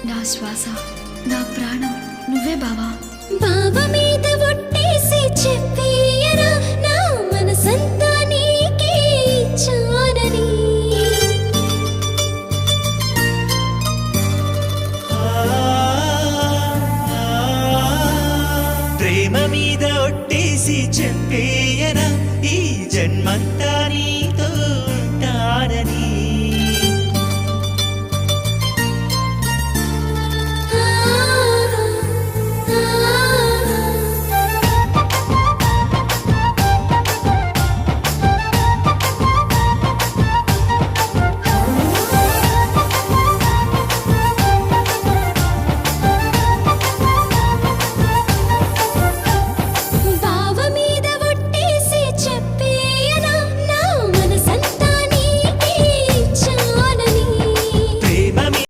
నా శ్వాస, నా ప్రాణం నువ్వే బావా. బావ మీద ఒట్టేసి చెప్పేయరా నా మనసంతా నీకే ఇచ్చానని. ప్రేమ మీద ఒట్టేసి